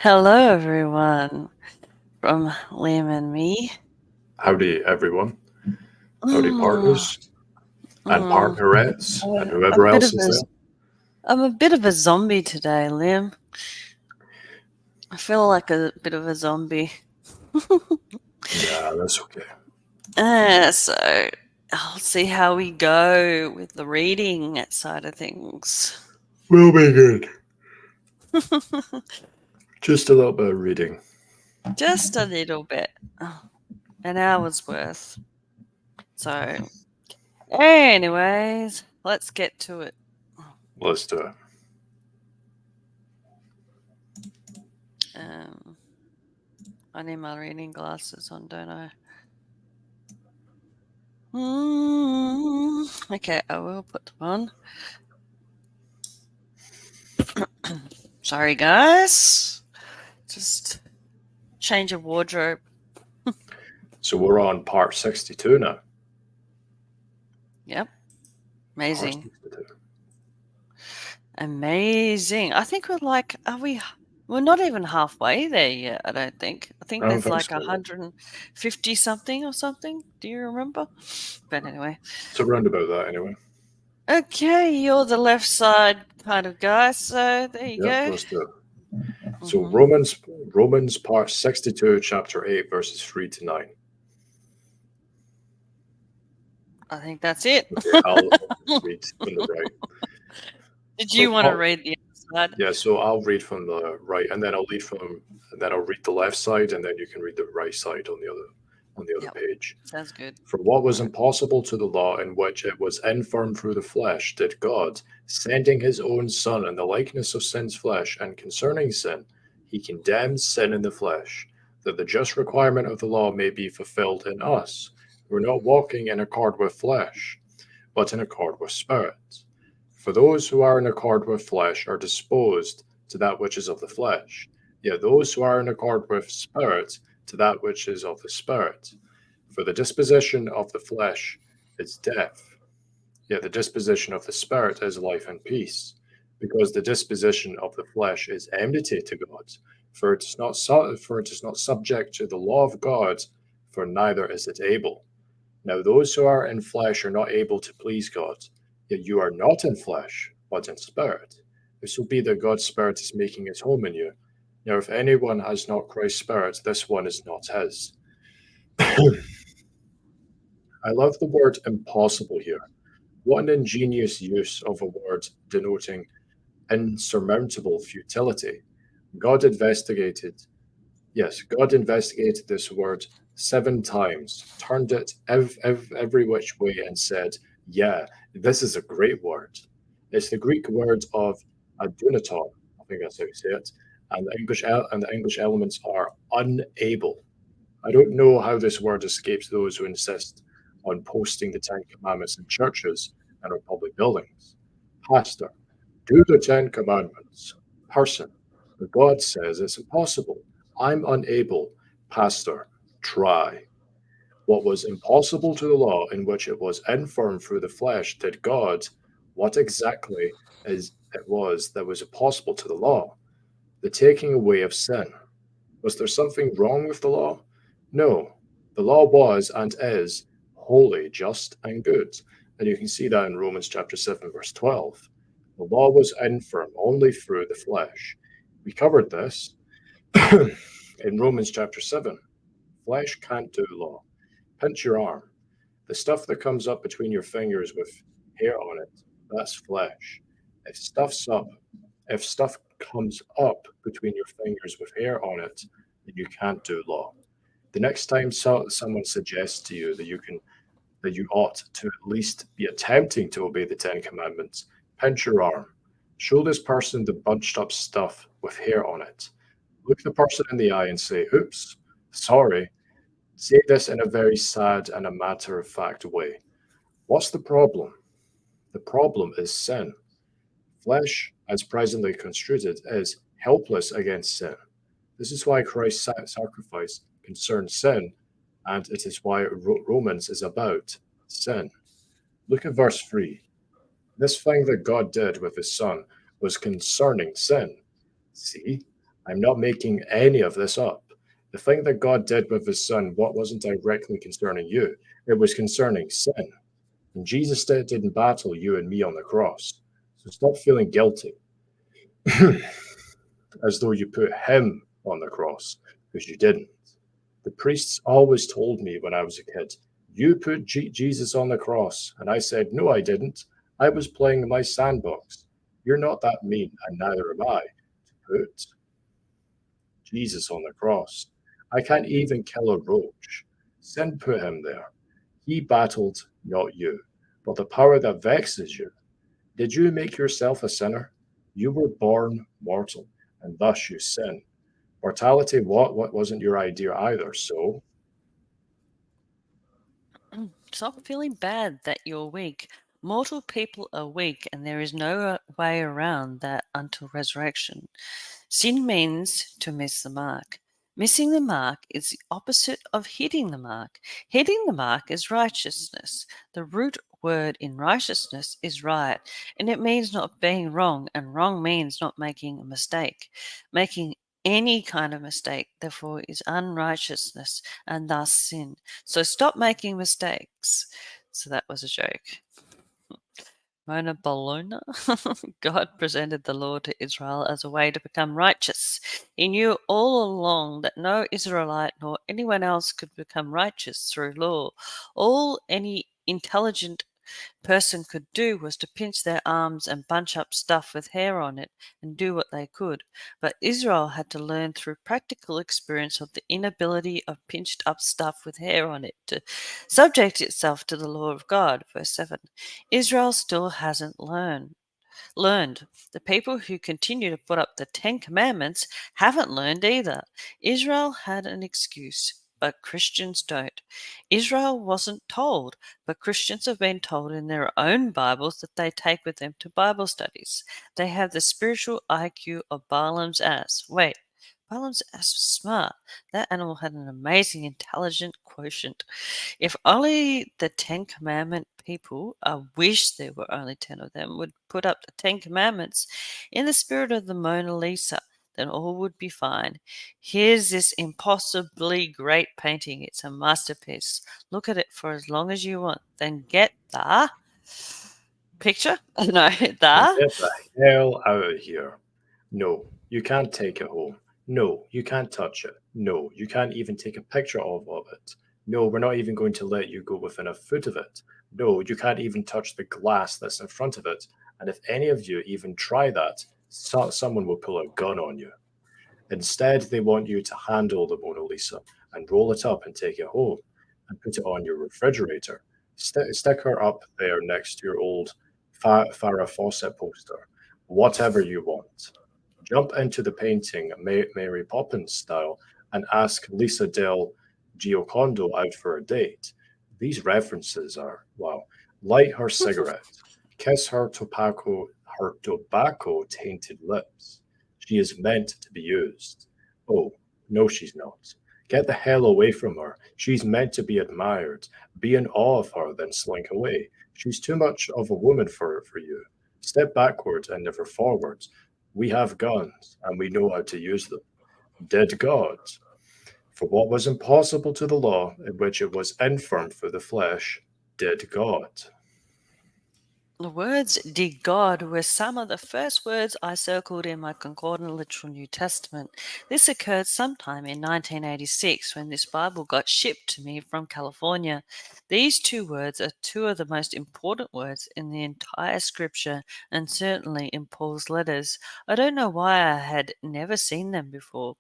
Hello, everyone, from Liam and me. Howdy, everyone. Howdy, Mm, partners and mm. partnerettes and A whoever bit else of is a, there. I'm a bit of a zombie today, Liam. I feel like a bit of a zombie. Yeah, that's okay. So I'll see how we go with the reading side of things. We'll be good. Just a little bit of reading. Just a little bit, an hour's worth. So, anyways, let's get to it. Let's do it. Um, I need my reading glasses on, don't I? Okay, I will put them on. Sorry, guys. Just change of wardrobe. So we're on part 62 now. Yep. Part Amazing. 62. Amazing. I think we're like, are we? We're not even halfway there yet, I don't think. I I think don't there's think like so. 150 something or something. Do you remember? But anyway. It's around about that anyway. Okay, you're the left side kind of guy, so there you Yep, go. let's do it. So hmm Romans part 62, chapter 8, verses 3 to 9. I think that's it. Okay, I'll just read from the right. Did So you want to read the other side? yeah, so I'll read from the right, and then I'll read the left side, and then you can read the right side on the other Yep, page. sounds good. For what All was right. impossible to the law, in which it was infirm through the flesh, did God, sending his own Son in the likeness of sin's flesh, and concerning sin, he condemned sin in the flesh, that the just requirement of the law may be fulfilled in us, who are not walking in accord with flesh, but in accord with spirit. For those who are in accord with flesh are disposed to that which is of the flesh, yet those who are in accord with spirit to that which is of the spirit. For the disposition of the flesh is death, yet the disposition of the spirit is life and peace. Because the disposition of the flesh is enmity to God, for it is not subject to the law of God, for neither is it able. Now those who are in flesh are not able to please God, yet you are not in flesh, but in spirit. This will be that God's Spirit is making his home in you. Now if anyone has not Christ's Spirit, this one is not his. I love the word impossible here. What an ingenious use of a word denoting insurmountable futility. God investigated, God investigated this word 7 times, turned it every which way, and said, yeah, this is a great word. It's the Greek word of adunaton, I think that's how you say it, and the English elements are unable. I don't know how this word escapes those who insist on posting the Ten Commandments in churches and in public buildings. Pastor, do the Ten Commandments. Person, but God says it's impossible. I'm unable. Pastor, try. What was impossible to the law, in which it was infirm through the flesh, did God. What exactly is it was that was impossible to the law? The taking away of sin. Was there something wrong with the law? No. The law was and is holy, just, and good. And you can see that in Romans chapter 7, verse 12. The law was infirm only through the flesh. We covered this in Romans chapter 7. Flesh can't do law. Pinch your arm. The stuff that comes up between your fingers with hair on it, that's flesh. If stuff's up, if stuff comes up between your fingers with hair on it, then you can't do law. The next time someone suggests to you that you ought to at least be attempting to obey the Ten Commandments, pinch your arm. Show this person the bunched up stuff with hair on it. Look the person in the eye and say, oops, sorry. Say this in a very sad and a matter of fact way. What's the problem? The problem is sin. Flesh, as presently construed, is helpless against sin. This is why Christ's sacrifice concerns sin, and it is why Romans is about sin. Look at verse 3. This thing that God did with his Son was concerning sin. See? I'm not making any of this up. The thing that God did with his son, what wasn't directly concerning you, it was concerning sin. And Jesus didn't battle you and me on the cross. So stop feeling guilty as though you put him on the cross, because you didn't. The priests always told me when I was a kid, you put Jesus on the cross. And I said, no, I didn't. I was playing in my sandbox. You're not that mean, and neither am I, to put Jesus on the cross. I can't even kill a roach. Sin put him there. He battled, not you, but the power that vexes you. Did you make yourself a sinner? You were born mortal, and thus you sin. Mortality, what wasn't your idea either, so Stop feeling bad that you're weak. Mortal people are weak, and there is no way around that until resurrection. Sin means to miss the mark. Missing the mark is the opposite of hitting the mark. Hitting the mark is righteousness. The root word in righteousness is right, and it means not being wrong, and wrong means not making a mistake. Making any kind of mistake, therefore, is unrighteousness and thus sin. So stop making mistakes. So that was a joke. Mona Bologna. God presented the law to Israel as a way to become righteous. He knew all along that no Israelite nor anyone else could become righteous through law. All any intelligent person could do was to pinch their arms and bunch up stuff with hair on it and do what they could. But Israel had to learn through practical experience of the inability of pinched up stuff with hair on it to subject itself to the law of God. Verse 7. Israel still hasn't learned. The people who continue to put up the Ten Commandments haven't learned either. Israel had an excuse, but Christians don't. Israel wasn't told, but Christians have been told in their own Bibles that they take with them to Bible studies. They have the spiritual IQ of Balaam's ass. Wait, Balaam's ass was smart. That animal had an amazing intelligent quotient. If only the Ten Commandment people, I wish there were only 10 of them, would put up the Ten Commandments in the spirit of the Mona Lisa, then all would be fine. Here's this impossibly great painting. It's a masterpiece. Look at it for as long as you want. Then get the picture? No, then the. get the hell out of here. No, you can't take it home. No, you can't touch it. No, you can't even take a picture of it. No, we're not even going to let you go within a foot of it. No, you can't even touch the glass that's in front of it. And if any of you even try that, someone will pull a gun on you. Instead, they want you to handle the Mona Lisa and roll it up and take it home and put it on your refrigerator. Stick her up there next to your old Farrah Fawcett poster, whatever you want. Jump into the painting Mary Poppins style and ask Lisa Del Giocondo out for a date. These references are, wow. Light her cigarette, kiss her tobacco tainted lips. She is meant to be used. Oh, no, she's not. Get the hell away from her. She's meant to be admired. Be in awe of her, then slink away. She's too much of a woman for you. Step backwards and never forwards. We have guns, and we know how to use them. Did God? For what was impossible to the law, in which it was infirm for the flesh, did God. The words "did God" were some of the first words I circled in my Concordant Literal New Testament. This occurred sometime in 1986 when this Bible got shipped to me from California. These two words are two of the most important words in the entire scripture and certainly in Paul's letters. I don't know why I had never seen them before.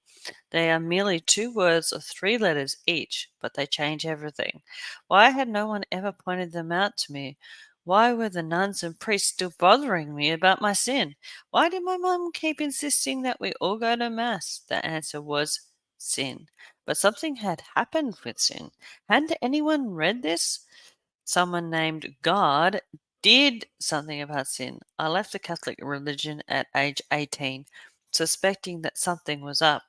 They are merely two words of three letters each, but they change everything. Why had no one ever pointed them out to me? Why were the nuns and priests still bothering me about my sin? Why did my mum keep insisting that we all go to Mass? The answer was sin. But something had happened with sin. Hadn't anyone read this? Someone named God did something about sin. I left the Catholic religion at age 18, suspecting that something was up.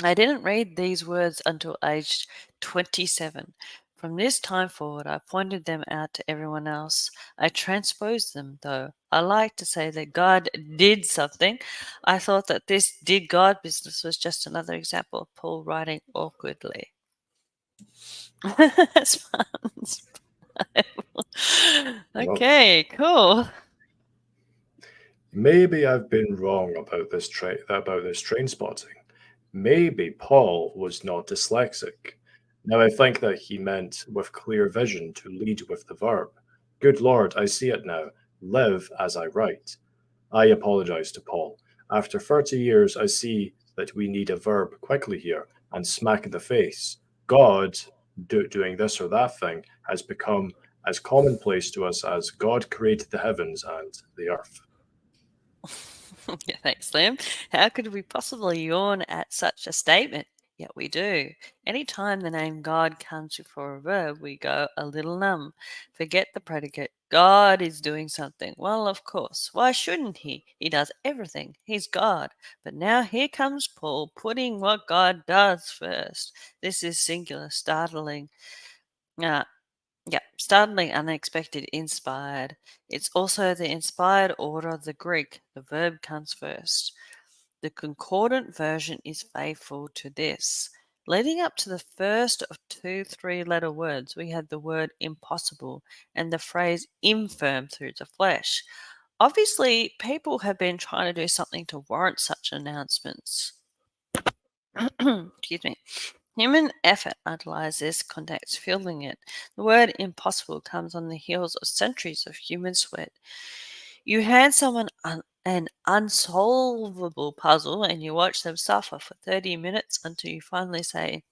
I didn't read these words until age 27. From this time forward, I pointed them out to everyone else. I transposed them, though. I like to say that God did something. I thought that this did God business was just another example of Paul writing awkwardly. That's fun. Well, Okay, cool. maybe I've been wrong about this train spotting. Maybe Paul was not dyslexic. Now I think that he meant with clear vision to lead with the verb. Good Lord, I see it now. Live as I write. I apologize to Paul. After 30 years, I see that we need a verb quickly here and smack in the face. God doing this or that thing has become as commonplace to us as God created the heavens and the earth. Yeah, thanks, Liam. How could we possibly yawn at such a statement? Yet we do. Any time the name God comes before a verb, we go a little numb. Forget the predicate. God is doing something. Well, of course. Why shouldn't he? He does everything. He's God. But now here comes Paul putting what God does first. This is singular, startling. Uh, yeah, startling, unexpected, inspired. It's also the inspired order of the Greek. The verb comes first. The concordant version is faithful to this. Leading up to the first of two three-letter words, we had the word impossible and the phrase infirm through the flesh. Obviously, people have been trying to do something to warrant such announcements. Excuse me. Human effort underlies this context, fueling it. The word impossible comes on the heels of centuries of human sweat. You hand someone an unsolvable puzzle and you watch them suffer for 30 minutes until you finally say,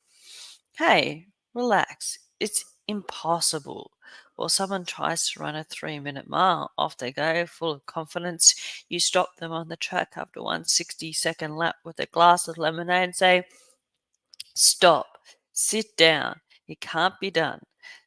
hey, relax, it's impossible. Or someone tries to run a 3-minute mile. Off they go, full of confidence. You stop them on the track after one 60-second lap with a glass of lemonade and say, stop, sit down, it can't be done.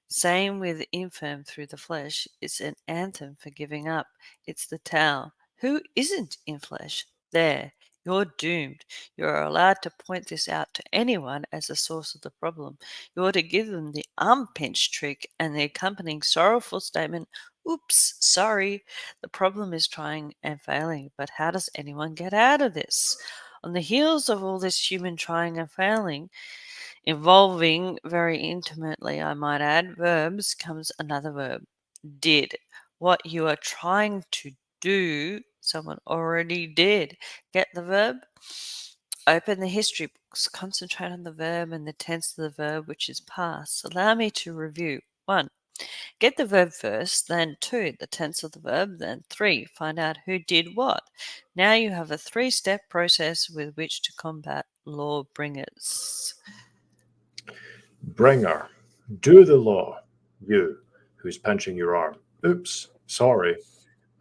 Same with infirm through the flesh. It's an anthem for giving up. It's the towel. Who isn't in flesh? There, you're doomed. You're allowed to point this out to anyone as the source of the problem. You're to give them the arm pinch trick and the accompanying sorrowful statement, oops, sorry. The problem is trying and failing, but how does anyone get out of this? On the heels of all this human trying and failing, involving very intimately, I might add, verbs, comes another verb, did. What you are trying to do, someone already did. Get the verb? Open the history books, concentrate on the verb and the tense of the verb, which is past. Allow me to review. 1. Get the verb first, then 2, the tense of the verb, then 3, find out who did what. Now you have a 3-step process with which to combat lawbringers. Bringer, do the law. You, who's pinching your arm. Oops, sorry.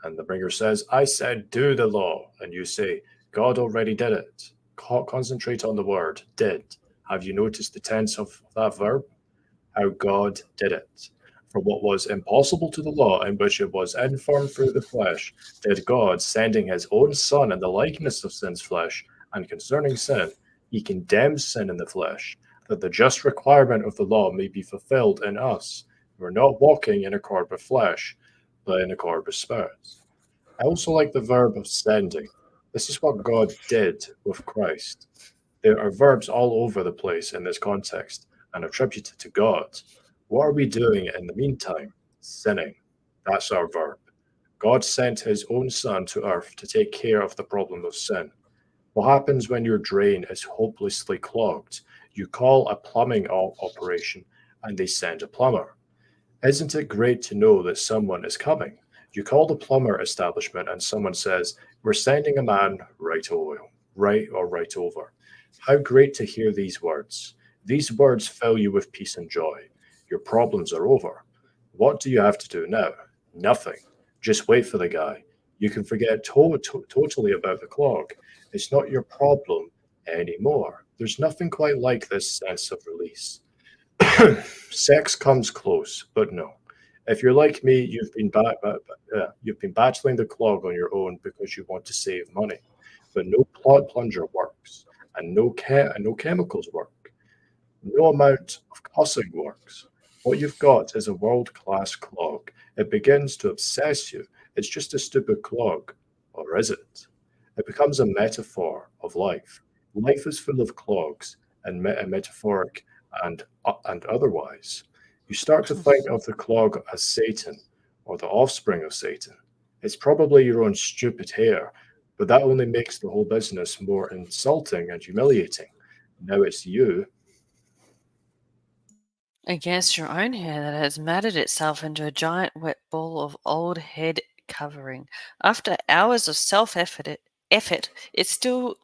And the bringer says, I said do the law. And you say, God already did it. Concentrate on the word, did. Have you noticed the tense of that verb? How God did it. For what was impossible to the law, in which it was infirm through the flesh, did God, sending his own Son in the likeness of sin's flesh, and concerning sin, he condemns sin in the flesh, that the just requirement of the law may be fulfilled in us. We're not walking in accord with flesh, but in accord with spirit. I also like the verb of sending. This is what God did with Christ. There are verbs all over the place in this context and attributed to God. What are we doing in the meantime? Sinning. That's our verb. God sent his own Son to earth to take care of the problem of sin. What happens when your drain is hopelessly clogged? You call a plumbing operation and they send a plumber. Isn't it great to know that someone is coming? You call the plumber establishment and someone says, we're sending a man right over, right or right over. How great to hear these words. These words fill you with peace and joy. Your problems are over. What do you have to do now? Nothing. Just wait for the guy. You can forget totally about the clog. It's not your problem anymore. There's nothing quite like this sense of release. Sex comes close, but no. If you're like me, you've been battling the clog on your own because you want to save money. But no plot plunger works, and no chemicals work. No amount of cussing works. What you've got is a world-class clog. It begins to obsess you. It's just a stupid clog. Or is it? It becomes a metaphor of life. Life is full of clogs, and metaphoric and otherwise. You start to think of the clog as Satan or the offspring of Satan. It's probably your own stupid hair, but that only makes the whole business more insulting and humiliating. Now it's you. Against your own hair that has matted itself into a giant wet ball of old head covering. After hours of effort, it's still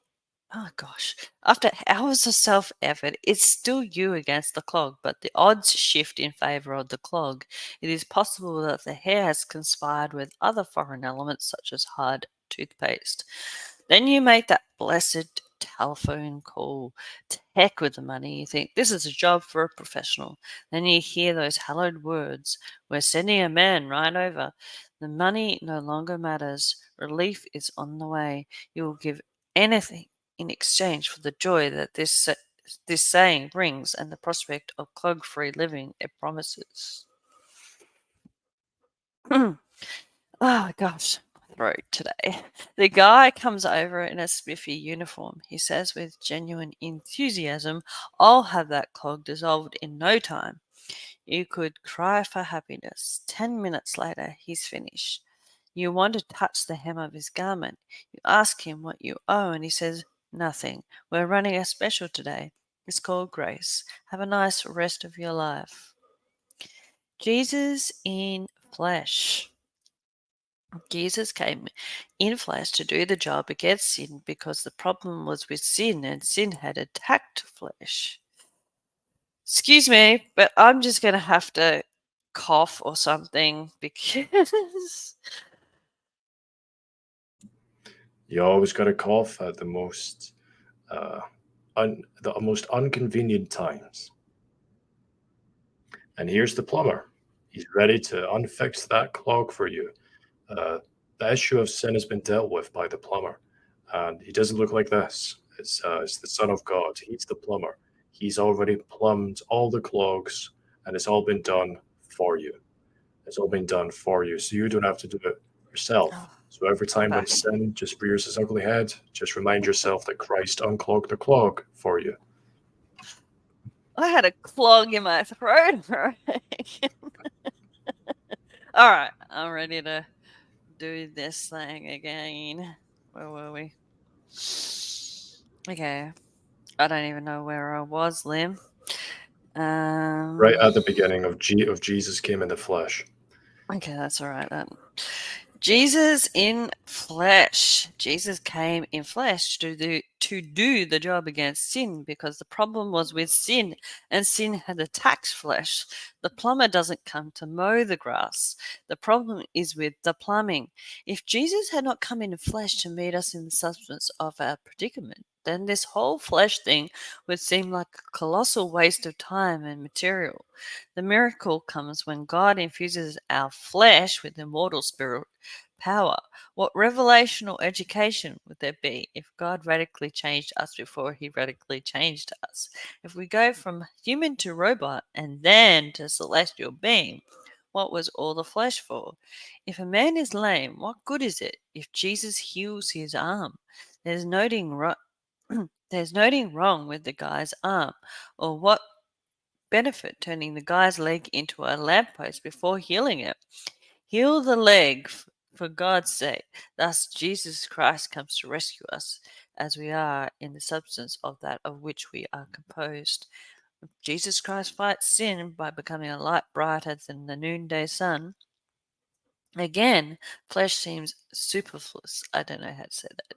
oh gosh. After hours of self effort, it's still you against the clog, but the odds shift in favor of the clog. It is possible that the hair has conspired with other foreign elements, such as hard toothpaste. Then you make that blessed telephone call. To heck with the money. You think this is a job for a professional. Then you hear those hallowed words. We're sending a man right over. The money no longer matters. Relief is on the way. You will give anything in exchange for the joy that this saying brings and the prospect of clog-free living it promises. Oh gosh, my throat today. The guy comes over in a spiffy uniform. He says with genuine enthusiasm, I'll have that clog dissolved in no time. You could cry for happiness. 10 minutes later, he's finished. You want to touch the hem of his garment. You ask him what you owe, and he says, Nothing. We're running a special today. It's called Grace. Have a nice rest of your life. Jesus in flesh. Jesus came in flesh to do the job against sin because the problem was with sin and sin had attacked flesh. Excuse me, but I'm just going to have to cough or something because You always got to cough at uh, the most inconvenient times. And here's the plumber. He's ready to unfix that clog for you. Uh, the issue of sin has been dealt with by the plumber, and he doesn't look like this. It's the Son of God. He's the plumber. He's already plumbed all the clogs, and it's all been done for you. It's all been done for you, so you don't have to do it yourself. oh, So every I'm time when back. sin just rears its ugly head, just remind yourself that Christ unclogged the clog for you. I had a clog in my throat. All right, I'm ready to do this thing again. Where were we? Okay, I don't even know where I was, Lim. Right Um, at the beginning of Jesus came in the flesh. okay, that's all right then. Jesus in flesh. Jesus came in flesh to do the job against sin because the problem was with sin and sin had attacked flesh. The plumber doesn't come to mow the grass. The problem is with the plumbing. If Jesus had not come in flesh to meet us in the substance of our predicament, then this whole flesh thing would seem like a colossal waste of time and material. The miracle comes when God infuses our flesh with immortal spirit power. What revelational education would there be if God radically changed us before he radically changed us? If we go from human to robot and then to celestial being, what was all the flesh for? If a man is lame, what good is it if Jesus heals his arm? There's nothing wrong. There's nothing wrong with the guy's arm, or what benefit turning the guy's leg into a lamppost before healing it? Heal the leg, for God's sake. Thus, Jesus Christ comes to rescue us as we are in the substance of that of which we are composed. Jesus Christ fights sin by becoming a light brighter than the noonday sun. Again, flesh seems superfluous. I don't know how to say that.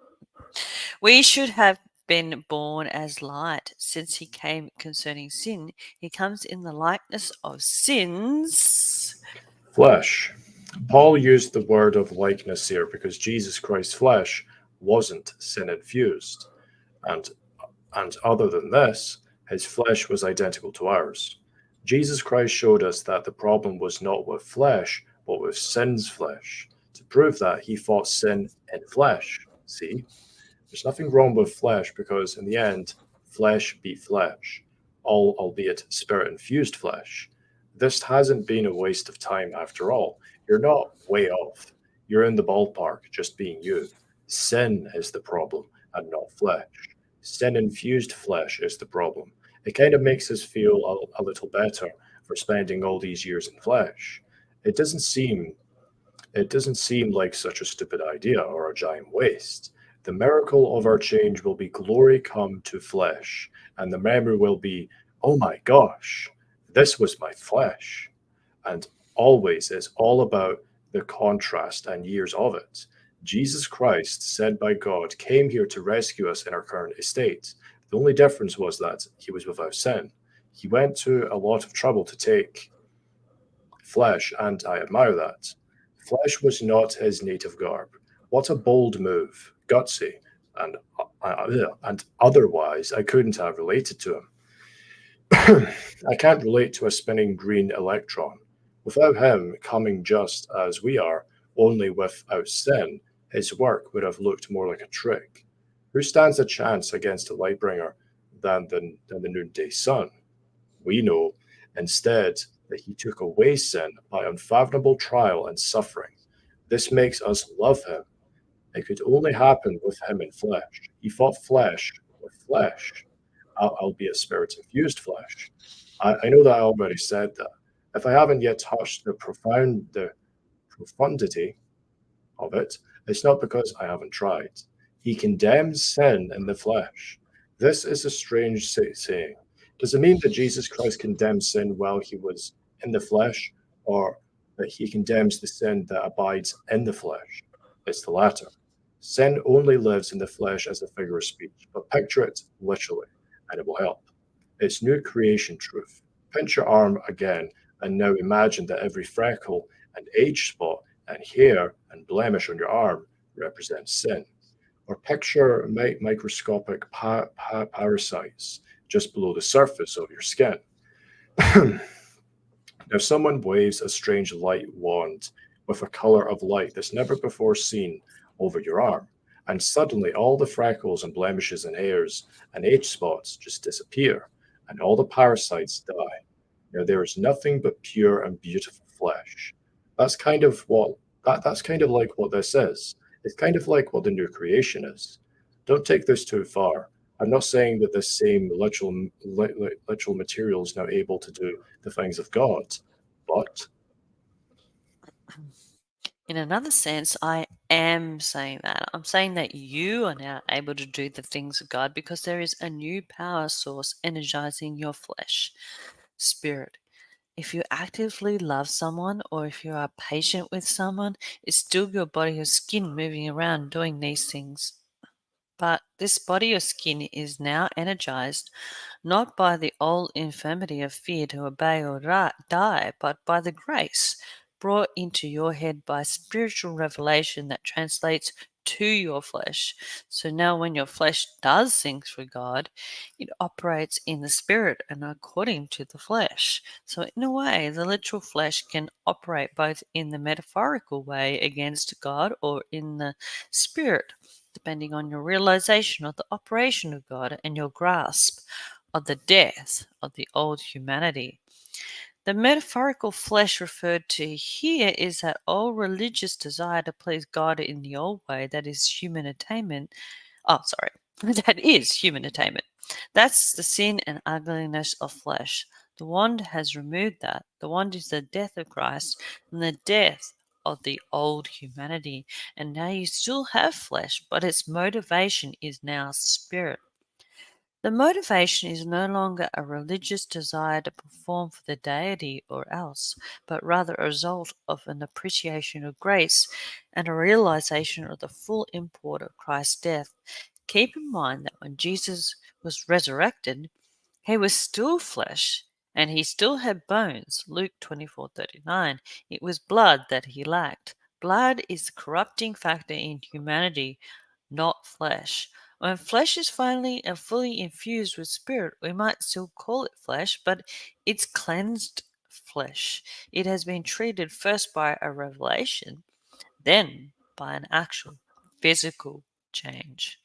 We should have been born as light. Since he came concerning sin, he comes in the likeness of sins. Flesh. Paul used the word of likeness here because Jesus Christ's flesh wasn't sin infused. And and other than this, his flesh was identical to ours. Jesus Christ showed us that the problem was not with flesh, but with sin's flesh. To prove that, he fought sin in flesh. See, there's nothing wrong with flesh because, in the end, flesh beat flesh, all albeit spirit infused flesh. This hasn't been a waste of time after all. You're not way off. You're in the ballpark, just being you. Sin is the problem, and not flesh. Sin infused flesh is the problem. It kind of makes us feel a little better for spending all these years in flesh. It doesn't seem it doesn't seem like such a stupid idea or a giant waste. The miracle of our change will be glory come to flesh, and the memory will be, oh my gosh, this was my flesh. And always it's all about the contrast and years of it. Jesus Christ, sent by God, came here to rescue us in our current estate. The only difference was that he was without sin. He went to a lot of trouble to take flesh, and I admire that. Flesh was not his native garb. What a bold move, gutsy, and and otherwise I couldn't have related to him. I can't relate to a spinning green electron. Without him coming just as we are, only without sin, his work would have looked more like a trick. Who stands a chance against a light bringer than the noonday sun? We know instead that he took away sin by unfathomable trial and suffering. This makes us love him. It could only happen with him in flesh. He fought flesh with flesh, albeit spirit infused flesh. I know that I already said that. If I haven't yet touched the profundity of it, it's not because I haven't tried. He condemns sin in the flesh. This is a strange saying. Does it mean that Jesus Christ condemned sin while he was in the flesh, or that he condemns the sin that abides in the flesh? It's the latter. Sin only lives in the flesh as a figure of speech, but picture it literally, and it will help. It's new creation truth. Pinch your arm again, and now imagine that every freckle and age spot and hair and blemish on your arm represents sin. Or picture microscopic parasites just below the surface of your skin. Now, someone waves a strange light wand with a color of light that's never before seen over your arm, and suddenly all the freckles and blemishes and hairs and age spots just disappear, and all the parasites die. Now, there is nothing but pure and beautiful flesh. That's kind of what that's kind of like what this is. It's kind of like what the new creation is. Don't take this too far. I'm not saying that this same literal material is now able to do the things of God, but In another sense, I am saying that. I'm saying that you are now able to do the things of God because there is a new power source energizing your flesh, spirit. If you actively love someone or if you are patient with someone, it's still your body or skin moving around doing these things. But this body or skin is now energized not by the old infirmity of fear to obey or die, but by the grace brought into your head by spiritual revelation that translates to your flesh. So now, when your flesh does things for God, it operates in the spirit and according to the flesh. So, in a way, the literal flesh can operate both in the metaphorical way against God or in the spirit, depending on your realization of the operation of God and your grasp of the death of the old humanity. The metaphorical flesh referred to here is that old religious desire to please God in the old way, that is human attainment. Oh, sorry, that is human attainment. That's the sin and ugliness of flesh. The wand has removed that. The wand is the death of Christ and the death of the old humanity. And now you still have flesh, but its motivation is now spirit. The motivation is no longer a religious desire to perform for the deity or else, but rather a result of an appreciation of grace and a realization of the full import of Christ's death. Keep in mind that when Jesus was resurrected, he was still flesh and he still had bones. Luke 24:39. It was blood that he lacked. Blood is the corrupting factor in humanity, not flesh. When flesh is finally and fully infused with spirit, we might still call it flesh, but it's cleansed flesh. It has been treated first by a revelation, then by an actual physical change.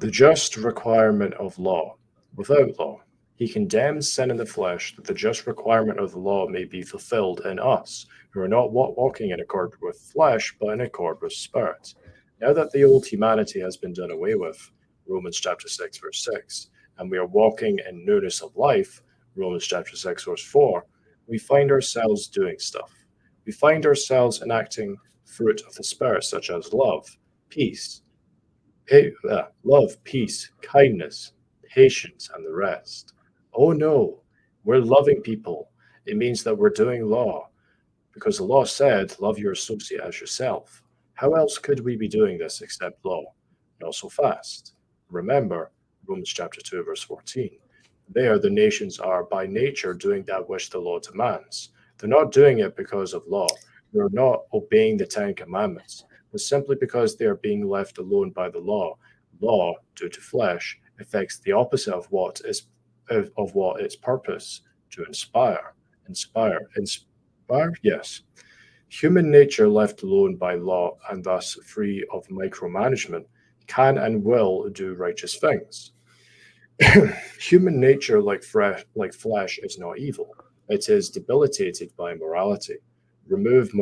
the just requirement of law without law. He condemns sin in the flesh that the just requirement of the law may be fulfilled in us, who are not walking in accord with flesh, but in accord with spirit. Now that the old humanity has been done away with, Romans chapter 6, verse 6, and we are walking in newness of life, Romans chapter 6, verse 4, we find ourselves doing stuff. We find ourselves enacting fruit of the Spirit, such as peace, love, peace, kindness, patience, and the rest. Oh no, we're loving people. It means that we're doing law, because the law said, love your associate as yourself. How else could we be doing this except law? Not so fast. Remember Romans chapter 2, verse 14. There, the nations are by nature doing that which the law demands. They're not doing it because of law. They're not obeying the Ten Commandments, but simply because they are being left alone by the law. Law, due to flesh, affects the opposite of what its purpose to inspire. Inspire? Yes. Human nature, left alone by law and thus free of micromanagement, can and will do righteous things. Human nature, like flesh, is not evil. It is debilitated by morality. Remove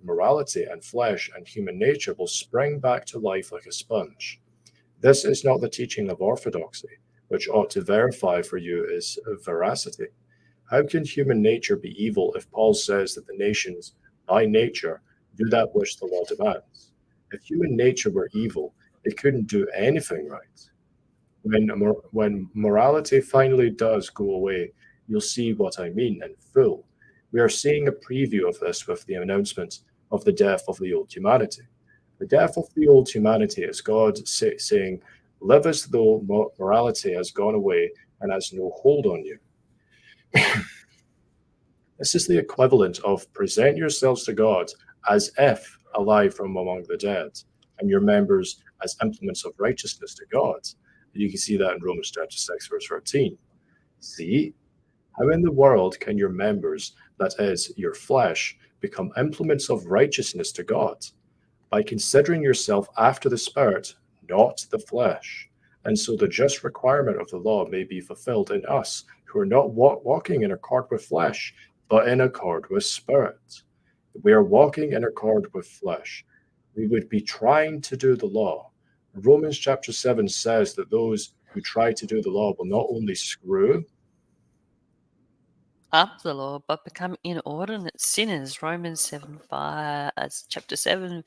morality, and flesh and human nature will spring back to life like a sponge. This is not the teaching of orthodoxy, which ought to verify for you its veracity. How can human nature be evil if Paul says that the nations, by nature, do that which the law demands? If human nature were evil, it couldn't do anything right. When morality finally does go away, you'll see what I mean in full. We are seeing a preview of this with the announcement of the death of the old humanity. The death of the old humanity is God saying, live as though morality has gone away and has no hold on you. This is the equivalent of present yourselves to God as if alive from among the dead, and your members as implements of righteousness to God. You can see that in Romans chapter 6, verse 13. See? How in the world can your members, that is, your flesh, become implements of righteousness to God? By considering yourself after the Spirit, not the flesh. And so the just requirement of the law may be fulfilled in us, who are not walking in accord with flesh, but in accord with Spirit. If we are walking in accord with flesh, we would be trying to do the law. Romans chapter 7 says that those who try to do the law will not only screw up the law, but become inordinate sinners. Romans 7, 5, chapter 7,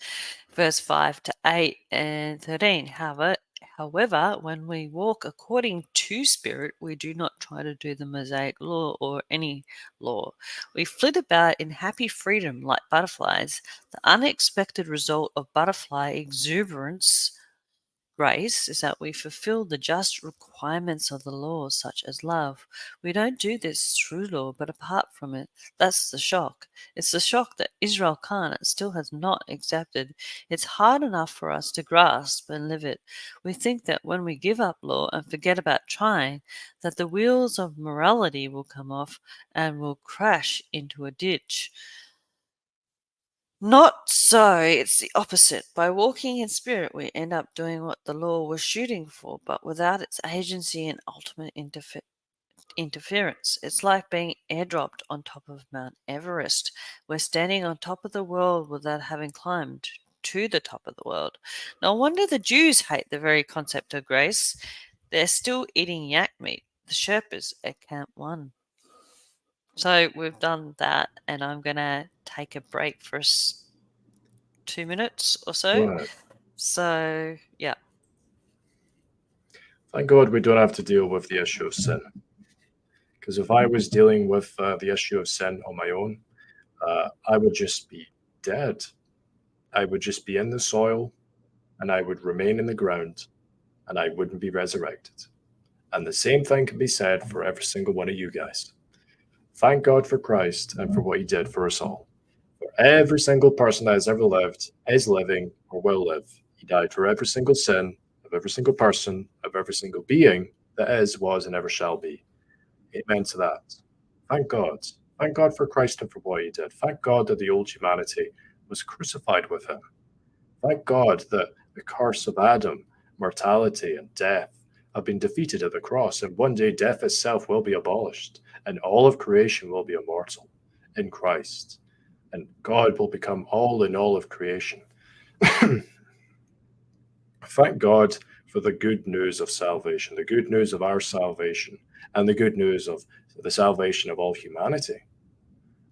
verse 5 to 8 and 13. However, when we walk according to Spirit, we do not try to do the Mosaic law or any law. We flit about in happy freedom like butterflies. The unexpected result of butterfly exuberance grace is that we fulfill the just requirements of the law, such as love. We don't do this through law, but apart from it. That's the shock. It's the shock that Israel can't and still has not accepted. It's hard enough for us to grasp and live it. We think that when we give up law and forget about trying, that the wheels of morality will come off and will crash into a ditch. Not so. It's the opposite. By walking in spirit, we end up doing what the law was shooting for, but without its agency and ultimate interference. It's like being airdropped on top of Mount Everest. We're standing on top of the world without having climbed to the top of the world. No wonder the Jews hate the very concept of grace. They're still eating yak meat, the Sherpas at Camp 1. So we've done that, and I'm going to take a break for 2 minutes or so. Go ahead. So, yeah. Thank God we don't have to deal with the issue of sin. Because if I was dealing with the issue of sin on my own, I would just be dead. I would just be in the soil and I would remain in the ground and I wouldn't be resurrected. And the same thing can be said for every single one of you guys. Thank God for Christ and for what he did for us all. For every single person that has ever lived, is living, or will live. He died for every single sin of every single person, of every single being that is, was, and ever shall be. Amen to that. Thank God. Thank God for Christ and for what he did. Thank God that the old humanity was crucified with him. Thank God that the curse of Adam, mortality and death, have been defeated at the cross, and one day death itself will be abolished, and all of creation will be immortal in Christ, and God will become all in all of creation. Thank God for the good news of salvation, the good news of our salvation, and the good news of the salvation of all humanity.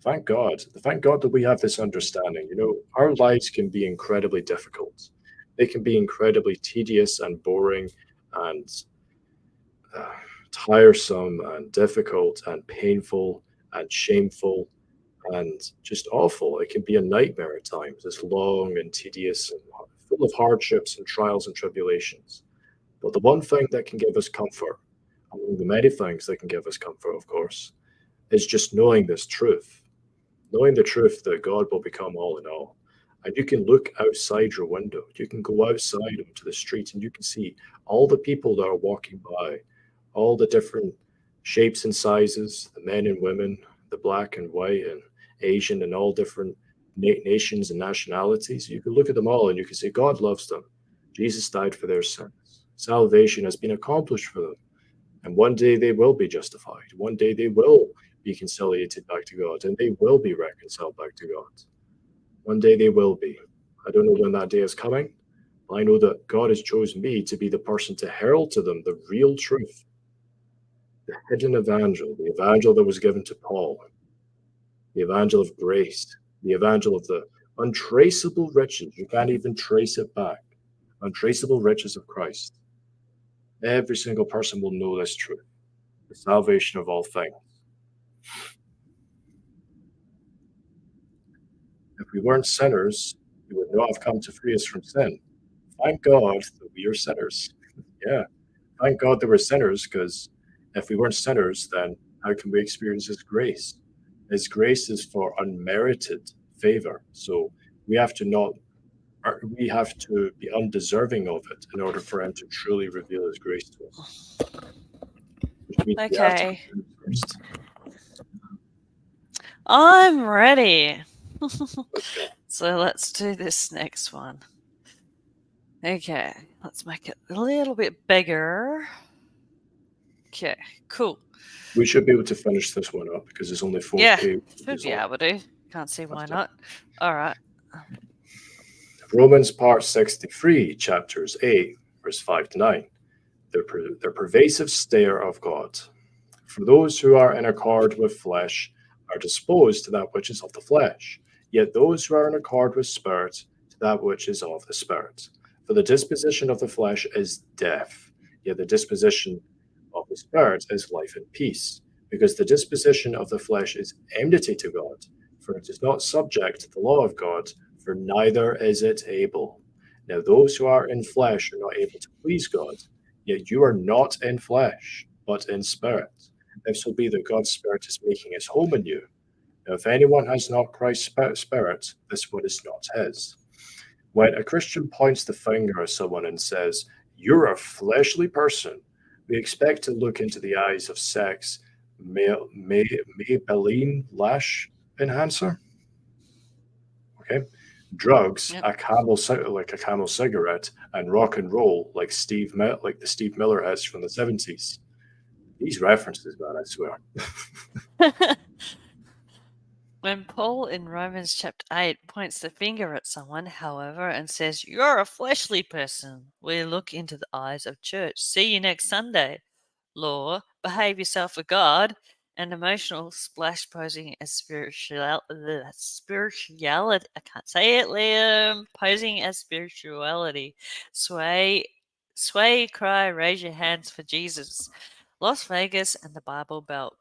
Thank God. Thank God that we have this understanding. You know, our lives can be incredibly difficult. They can be incredibly tedious and boring and uh, tiresome and difficult and painful and shameful and just awful. It can be a nightmare at times. It's long and tedious and full of hardships and trials and tribulations. But the one thing that can give us comfort, among the many things that can give us comfort, of course, is just knowing this truth, knowing the truth that God will become all in all. And you can look outside your window, you can go outside onto the street, and you can see all the people that are walking by, all the different shapes and sizes, the men and women, the black and white and Asian and all different nations and nationalities. You can look at them all and you can say, God loves them. Jesus died for their sins. Salvation has been accomplished for them. And one day they will be justified. One day they will be conciliated back to God and they will be reconciled back to God. One day they will be. I don't know when that day is coming. But I know that God has chosen me to be the person to herald to them the real truth, the hidden evangel, the evangel that was given to Paul, the evangel of grace, the evangel of the untraceable riches. You can't even trace it back. Untraceable riches of Christ. Every single person will know this truth, the salvation of all things. If we weren't sinners, He would not have come to free us from sin. Thank God that we are sinners. Yeah, thank God that we're sinners, because if we weren't sinners, then how can we experience His grace? His grace is for unmerited favor. So we have to not, we have to be undeserving of it in order for Him to truly reveal His grace to us, which means we have to Okay, repent first. I'm ready. Let's go. So let's do this next one. Okay, let's make it a little bit bigger. Okay, cool. We should be able to finish this one up because it's only four Yeah, should pages be long. able to. Can't see Let's why do it. not. All right. Romans part 63, chapters 8, verse 5 to 9. The pervasive stare of God. For those who are in accord with flesh are disposed to that which is of the flesh, yet those who are in accord with spirit to that which is of the spirit. For the disposition of the flesh is death, yet the disposition of the spirit is life and peace, because the disposition of the flesh is enmity to God, for it is not subject to the law of God, for neither is it able. Now those who are in flesh are not able to please God, yet you are not in flesh, but in spirit, if so be that God's Spirit is making his home in you. Now, if anyone has not Christ's Spirit, this one is not his. When a Christian points the finger at someone and says, "You're a fleshly person," we expect to look into the eyes of sex, Maybelline lash enhancer. Okay, drugs, Yep. a like a Camel cigarette, and rock and roll like like the Steve Miller hits from the 70s. These references, man, I swear. When Paul in Romans chapter 8 points the finger at someone, however, and says, "You're a fleshly person," we look into the eyes of church. See you next Sunday. Law, behave yourself for God, and emotional splash posing as spirituality. I can't say it, Liam. Posing as spirituality. Sway, cry, raise your hands for Jesus. Las Vegas and the Bible Belt.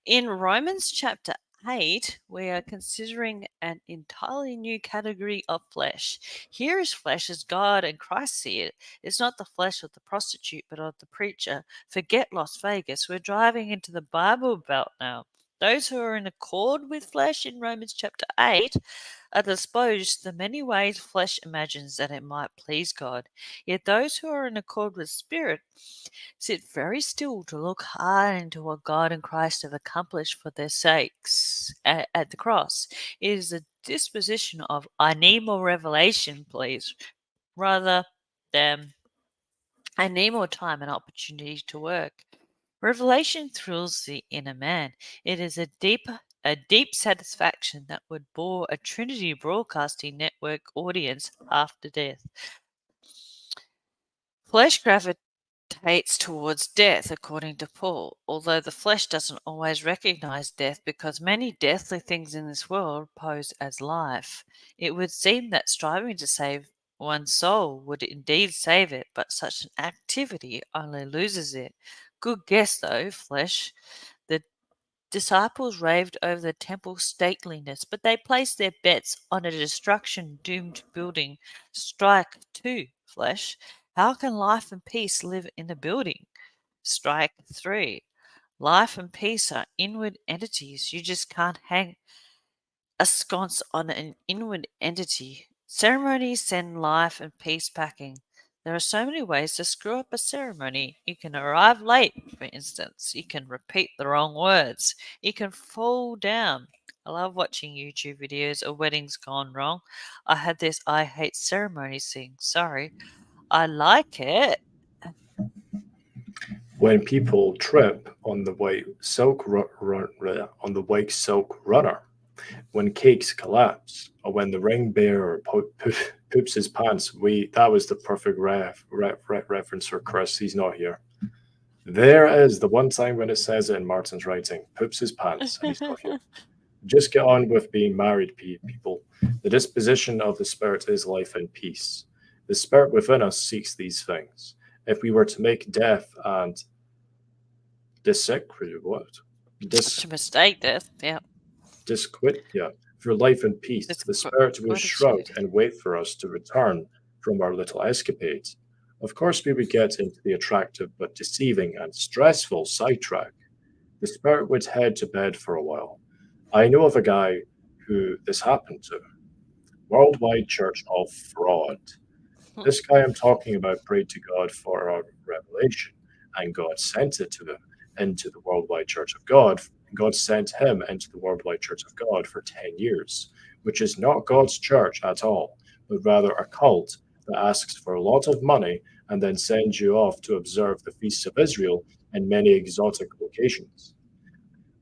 In Romans chapter 8, we are considering an entirely new category of flesh. Here is flesh as God and Christ see it. It's not the flesh of the prostitute, but of the preacher. Forget Las Vegas. We're driving into the Bible Belt now. Those who are in accord with flesh in Romans chapter 8 are disposed to the many ways flesh imagines that it might please God. Yet those who are in accord with spirit sit very still to look hard into what God and Christ have accomplished for their sakes at the cross. It is a disposition of, "I need more revelation, please," rather than I need more time and opportunity to work. Revelation thrills the inner man. It is a deep satisfaction that would bore a Trinity Broadcasting Network audience after death. Flesh gravitates towards death, according to Paul, although the flesh doesn't always recognize death because many deathly things in this world pose as life. It would seem that striving to save one's soul would indeed save it, but such an activity only loses it. Good guess, though, flesh. The disciples raved over the temple's stateliness, but they placed their bets on a destruction doomed building. Strike two, flesh. How can life and peace live in a building? Strike three. Life and peace are inward entities. You just can't hang a sconce on an inward entity. Ceremonies send life and peace packing. There are so many ways to screw up a ceremony. You can arrive late, for instance. You can repeat the wrong words. You can fall down. I love watching YouTube videos of weddings gone wrong. I had this I hate ceremonies thing. Sorry. I like it. When people trip on the white silk runner, when cakes collapse, or when the ring bearer poops his pants, we that was the perfect reference for Chris. He's not here. There is the one time when it says it in Martin's writing, poops his pants, and he's not here. Just get on with being married, people. The disposition of the Spirit is life and peace. The Spirit within us seeks these things. If we were to make death and dissequit what? To mistake death. Yeah. Disquit, yeah, for life and peace, It's the Spirit will shrug gratitude. and wait for us to return from our little escapades. Of course, we would get into the attractive but deceiving and stressful sidetrack. The Spirit would head to bed for a while. I know of a guy who this happened to. Worldwide Church of Fraud. This guy I'm talking about prayed to God for a revelation, and God sent it to him into the Worldwide Church of God. God sent him into the Worldwide Church of God for 10 years, which is not God's church at all, but rather a cult that asks for a lot of money and then sends you off to observe the feasts of Israel in many exotic locations.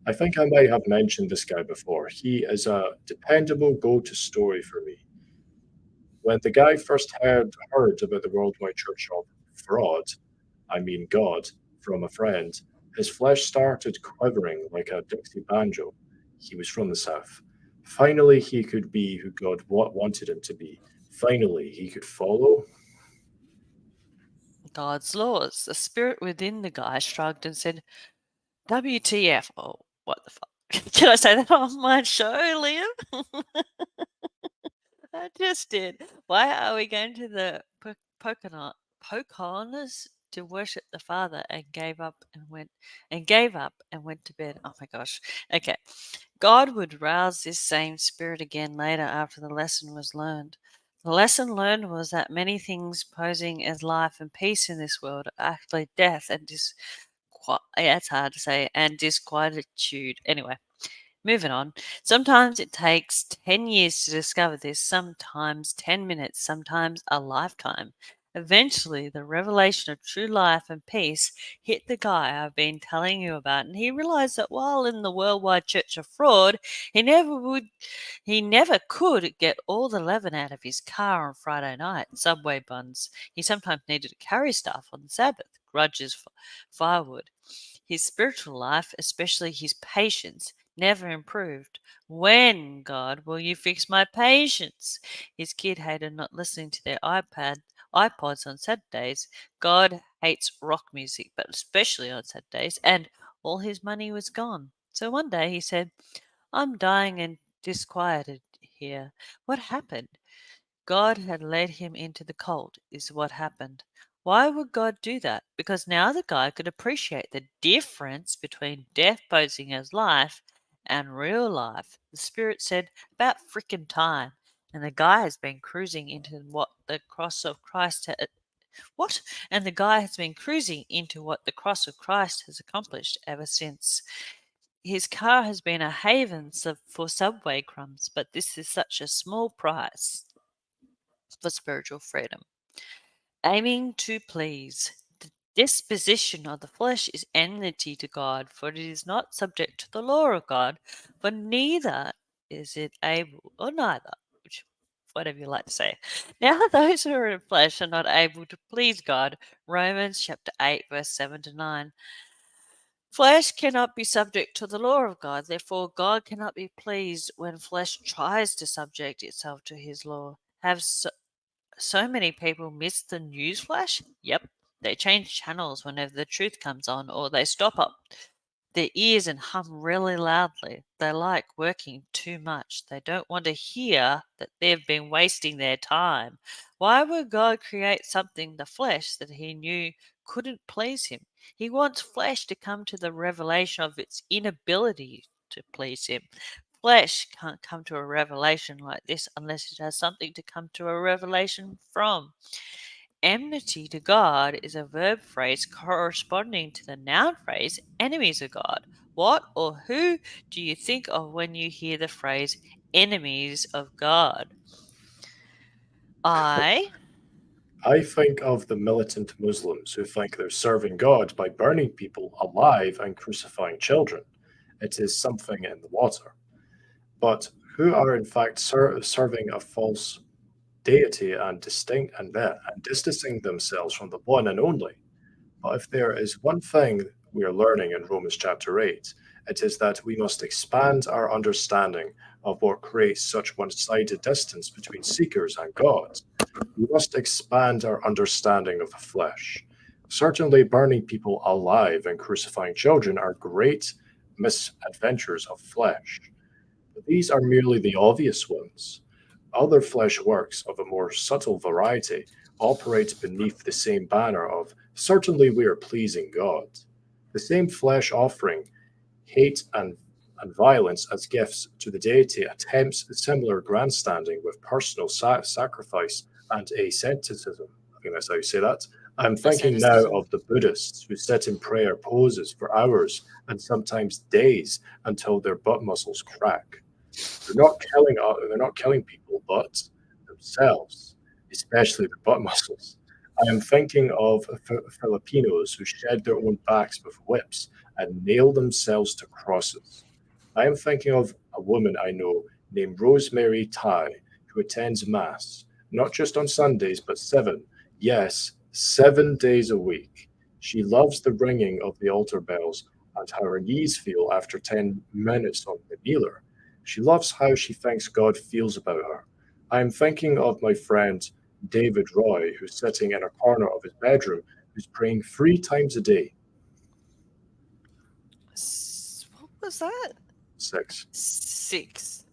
I think I might have mentioned this guy before. He is a dependable go to story for me. When the guy first heard about the Worldwide Church of Fraud, I mean God, from a friend, his flesh started quivering like a Dixie banjo. He was from the South. Finally, he could be who God wanted him to be. Finally, he could follow. God's laws. The spirit within the guy shrugged and said, WTF. Oh, what the fuck? Can I say that on my show, Liam? I just did. Why are we going to the Pocahontas to worship the Father and gave up and went to bed? Oh my gosh. Okay. God would rouse this same spirit again later after the lesson was learned. The lesson learned was that many things posing as life and peace in this world are actually death and yeah, it's hard to say, and disquietude. Anyway, moving on. Sometimes it takes 10 years to discover this, sometimes 10 minutes, sometimes a lifetime. Eventually, the revelation of true life and peace hit the guy I've been telling you about, and he realized that while in the worldwide church of fraud, he never would he never could get all the leaven out of his car on Friday night, Subway buns. He sometimes needed to carry stuff on the Sabbath, grudges, firewood. His spiritual life, especially his patience, never improved. When, God, will you fix my patience? His kid hated not listening to their iPods on Saturdays. God hates rock music, but especially on Saturdays, and all his money was gone. So one day he said, I'm dying and disquieted here. What happened? God had led him into the cult, is what happened. Why would God do that? Because now the guy could appreciate the difference between death posing as life and real life. The Spirit said, about frickin' time. And the guy has been cruising into what the cross of Christ what? And the guy has been cruising into what the cross of Christ has accomplished ever since. His car has been a haven for subway crumbs, but this is such a small price for spiritual freedom. Aiming to please. The disposition of the flesh is enmity to God, for it is not subject to the law of God, for neither is it able, or neither, which whatever you like to say. Now those who are in flesh are not able to please God. Romans chapter 8, verse 7 to 9. Flesh cannot be subject to the law of God, therefore God cannot be pleased when flesh tries to subject itself to his law. Have so many people miss the news flash? Yep. They change channels whenever the truth comes on, or they stop up their ears and hum really loudly. They like working too much. They don't want to hear that they've been wasting their time. Why would God create something, the flesh, that he knew couldn't please him? He wants flesh to come to the revelation of its inability to please him. Flesh can't come to a revelation like this unless it has something to come to a revelation from. Enmity to God is a verb phrase corresponding to the noun phrase enemies of God. What or who do you think of when you hear the phrase enemies of God? I. I think of the militant Muslims who think they're serving God by burning people alive and crucifying children. It is something in the water. But who are in fact serving a false deity and distancing themselves from the one and only. But if there is one thing we are learning in Romans chapter 8, it is that we must expand our understanding of what creates such one sided distance between seekers and God. We must expand our understanding of the flesh. Certainly, burning people alive and crucifying children are great misadventures of flesh, but these are merely the obvious ones. Other flesh works of a more subtle variety operate beneath the same banner of certainly we are pleasing God. The same flesh offering hate and violence as gifts to the deity attempts similar grandstanding with personal sacrifice and asceticism. I think that's how you say that. I'm thinking now Asceticism. of the Buddhists who sit in prayer poses for hours and sometimes days until their butt muscles crack. They're not killing people, but themselves, especially their butt muscles. I am thinking of Filipinos who shed their own backs with whips and nail themselves to crosses. I am thinking of a woman I know named Rosemary Ty who attends Mass, not just on Sundays, but seven, yes, 7 days a week. She loves the ringing of the altar bells and how her knees feel after 10 minutes on the kneeler. She loves how she thinks God feels about her. I am thinking of my friend David Roy, who's sitting in a corner of his bedroom, who's praying 3 times a day. What was that? 6. 6.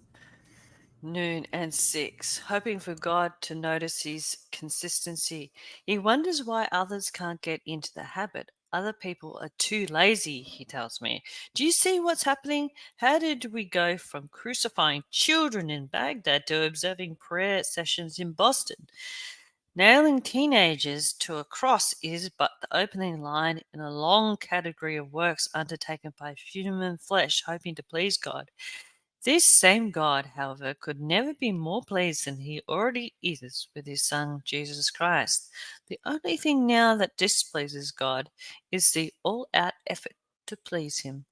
Noon and 6. Hoping for God to notice his consistency. He wonders why others can't get into the habit. Other people are too lazy, he tells me. Do you see what's happening? How did we go from crucifying children in Baghdad to observing prayer sessions in Boston? Nailing teenagers to a cross is but the opening line in a long category of works undertaken by human flesh hoping to please God. This same God, however, could never be more pleased than he already is with his Son, Jesus Christ. The only thing now that displeases God is the all out effort to please him.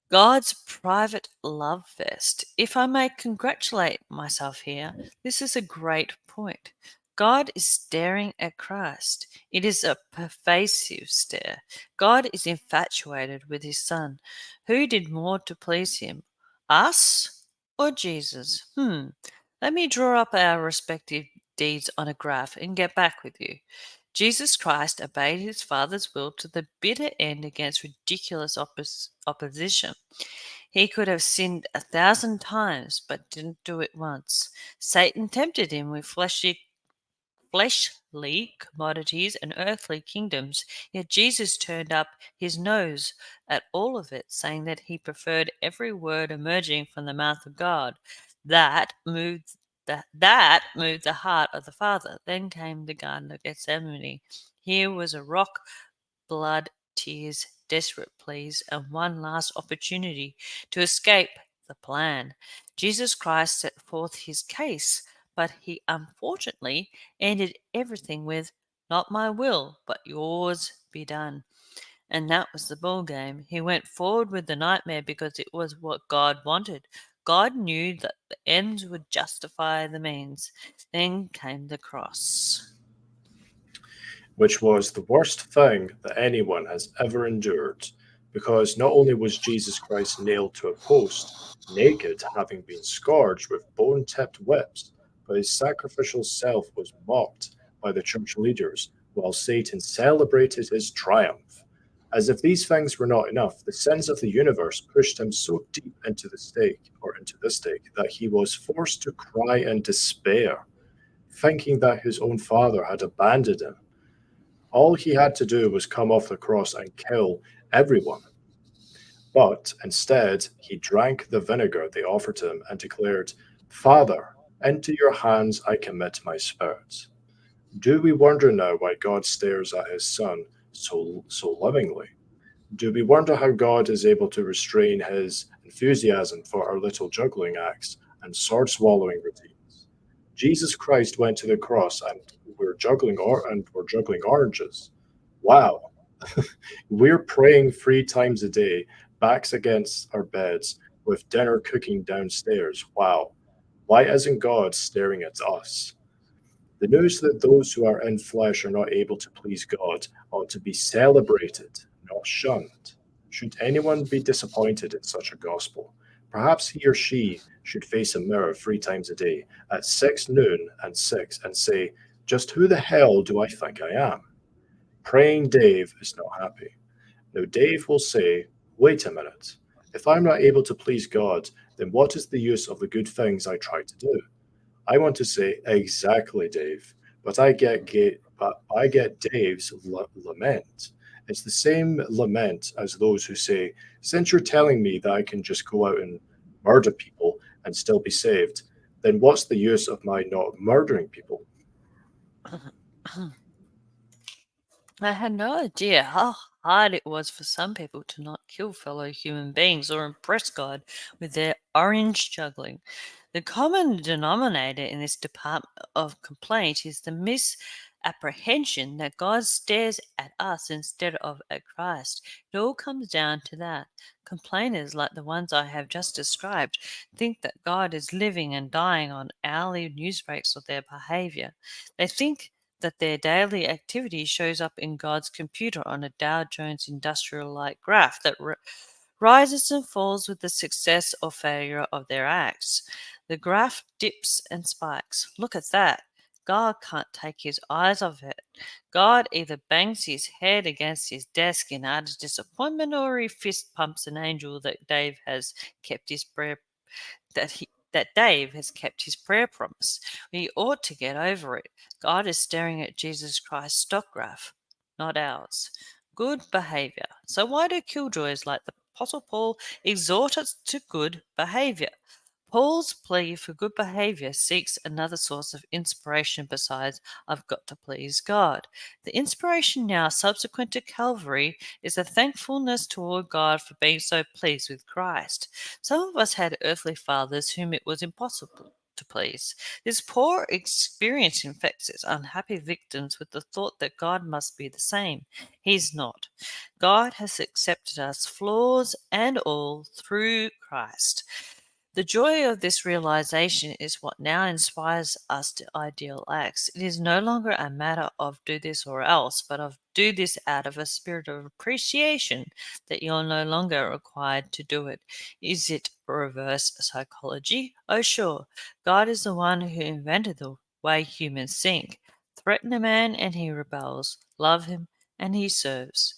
God's private love fest. If I may congratulate myself here, this is a great point. God is staring at Christ. It is a pervasive stare. God is infatuated with his Son. Who did more to please him? Us or Jesus? Let me draw up our respective deeds on a graph and get back with you. Jesus Christ obeyed his Father's will to the bitter end against ridiculous opposition. He could have sinned 1,000 times, but didn't do it once. Satan tempted him with fleshly commodities and earthly kingdoms, yet Jesus turned up his nose at all of it, saying that he preferred every word emerging from the mouth of God. That moved that moved the heart of the Father. Then came the Garden of Gethsemane. Here was a rock, blood, tears, desperate pleas, and one last opportunity to escape the plan. Jesus Christ set forth his case, but he unfortunately ended everything with Not my will, but yours be done. And that was the ball game. He went forward with the nightmare because it was what God wanted. God knew that the ends would justify the means. Then came the cross. which was the worst thing that anyone has ever endured, because not only was Jesus Christ nailed to a post, naked, having been scourged with bone tipped whips, but his sacrificial self was mocked by the church leaders while Satan celebrated his triumph. As if these things were not enough, the sins of the universe pushed him so deep into the stake, or into the stake, that he was forced to cry in despair, thinking that his own father had abandoned him. All he had to do was come off the cross and kill everyone. But instead, he drank the vinegar they offered him and declared, Father, into your hands I commit my spirit. Do we wonder now why God stares at his son so lovingly? Do we wonder how God is able to restrain his enthusiasm for our little juggling acts and sword swallowing routines? Jesus Christ went to the cross and we're juggling oranges. Wow. We're praying 3 times a day, backs against our beds, with dinner cooking downstairs. Wow. Why isn't God staring at us? The news that those who are in flesh are not able to please God ought to be celebrated, not shunned. Should anyone be disappointed in such a gospel, perhaps he or she should face a mirror 3 times a day at 6 noon and 6 and say, just who the hell do I think I am? Praying Dave is not happy. Now, Dave will say, wait a minute. If I'm not able to please God, then what is the use of the good things I try to do? I want to say, exactly, Dave, but I get Dave's lament. It's the same lament as those who say, since you're telling me that I can just go out and murder people and still be saved, then what's the use of my not murdering people? I had no idea how hard it was for some people to not kill fellow human beings or impress God with their orange juggling. The common denominator in this department of complaint is the misapprehension that God stares at us instead of at Christ. It all comes down to that. Complainers like the ones I have just described think that God is living and dying on hourly news breaks of their behavior. They think that their daily activity shows up in God's computer on a Dow Jones industrial like graph that rises and falls with the success or failure of their acts. The graph dips and spikes. Look at that. God can't take his eyes off it. God either bangs his head against his desk in utter disappointment or he fist pumps an angel that Dave has kept his prayer promise. We ought to get over it. God is staring at Jesus Christ's stock graph, not ours. Good behavior. So why do killjoys like the Apostle Paul exhort us to good behavior? Paul's plea for good behavior seeks another source of inspiration besides I've got to please God. The inspiration now subsequent to Calvary is a thankfulness toward God for being so pleased with Christ. Some of us had earthly fathers whom it was impossible to please. This poor experience infects its unhappy victims with the thought that God must be the same. He's not. God has accepted us, flaws and all, through Christ. The joy of this realization is what now inspires us to ideal acts. It is no longer a matter of do this or else, but of do this out of a spirit of appreciation that you're no longer required to do it. Is it reverse psychology? Oh, sure. God is the one who invented the way humans think. Threaten a man and he rebels. Love him and he serves.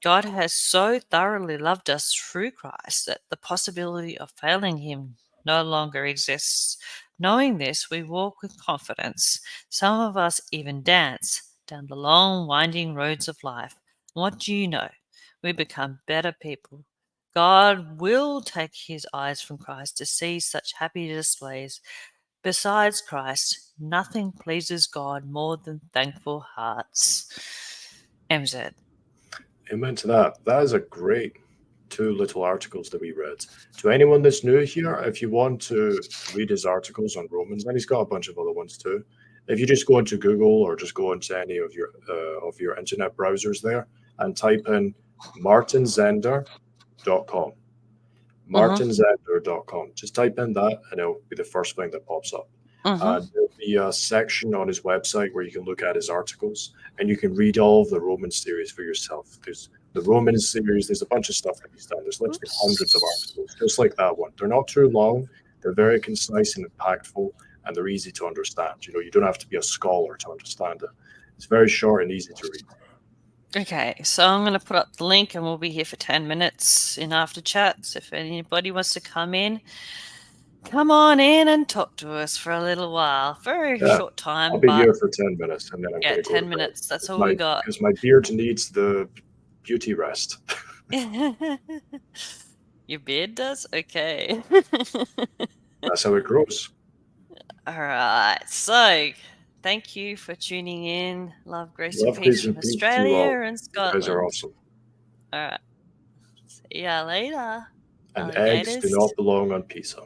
God has so thoroughly loved us through Christ that the possibility of failing Him no longer exists. Knowing this, we walk with confidence. Some of us even dance down the long, winding roads of life. What do you know? We become better people. God will take His eyes from Christ to see such happy displays. Besides Christ, nothing pleases God more than thankful hearts. MZ. Amen to that. That is a great 2 little articles that we read. To anyone that's new here, if you want to read his articles on Romans, and he's got a bunch of other ones too, If you just go into Google or just go into any of your internet browsers there and type in martinzender.com, Mm-hmm. martinzender.com. Just type in that and it'll be the first thing that pops up. Mm-hmm. And there'll be a section on his website where you can look at his articles and you can read all of the Roman series for yourself. There's the Roman series, there's a bunch of stuff that he's done. There's literally hundreds of Oops. articles, just like that one. They're not too long, they're very concise and impactful, and they're easy to understand. You know, you don't have to be a scholar to understand it. It's very short and easy to read. Okay, so I'm going to put up the link and we'll be here for 10 minutes in after chats. If anybody wants to come in, come on in and talk to us for a little while. Very Yeah, short I'll time, be but here for 10 minutes and then I'm yeah, going to go to 10 bed minutes. That's all we got. because my beard needs the beauty rest. Your beard does? Okay. That's how it grows. All right. So, thank you for tuning in. Love, grace, and Love, peace peace, from and peace to you all. Australia and You guys are Scotland. awesome. All right. See ya later, And eggs do alligators. not belong on pizza.